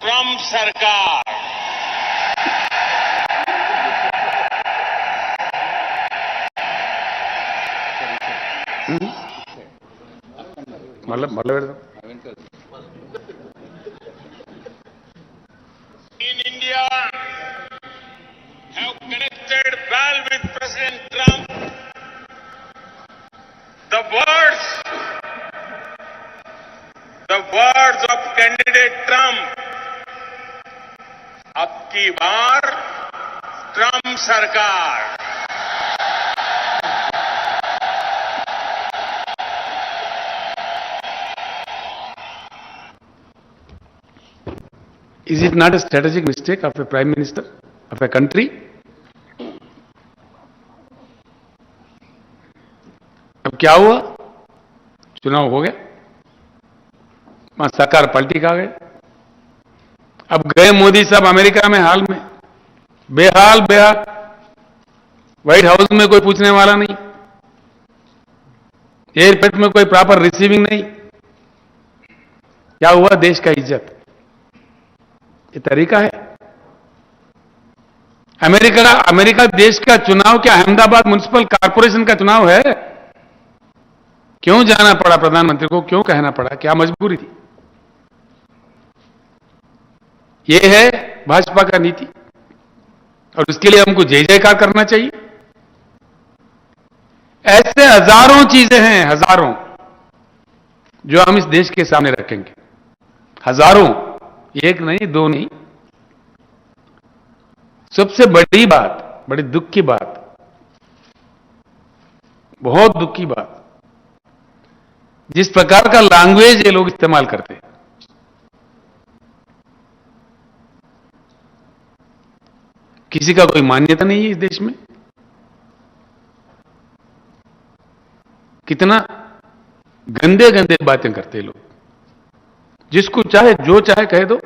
Trump सरकार in India have connected well with President Trump. The words of candidate Trump, अब की बार Trump सरकार। Is it not a strategic mistake of a prime minister of a country? अब क्या हुआ? चुनाव हो गया, वहां सरकार पलटी खा गए। अब गए मोदी साहब अमेरिका में, हाल में बेहाल व्हाइट हाउस में कोई पूछने वाला नहीं, एयरपोर्ट में कोई प्रॉपर रिसीविंग नहीं। क्या हुआ? देश का इज्जत। ये तरीका है? अमेरिका देश का चुनाव क्या अहमदाबाद म्युनिसिपल कॉर्पोरेशन का चुनाव है? क्यों जाना पड़ा प्रधानमंत्री को? क्यों कहना पड़ा? क्या मजबूरी थी? यह है भाजपा का नीति, और उसके लिए हमको जय जयकार करना चाहिए। ऐसे हजारों चीजें हैं, हजारों, जो हम इस देश के सामने रखेंगे। हजारों, एक नहीं, दो नहीं। सबसे बड़ी बात, बड़ी दुख की बात, बहुत दुख की बात, जिस प्रकार का लैंग्वेज ये लोग इस्तेमाल करते हैं। किसी का कोई मान्यता नहीं है इस देश में। कितना गंदे गंदे बातें करते हैं लोग। जिसको चाहे जो चाहे कह दो,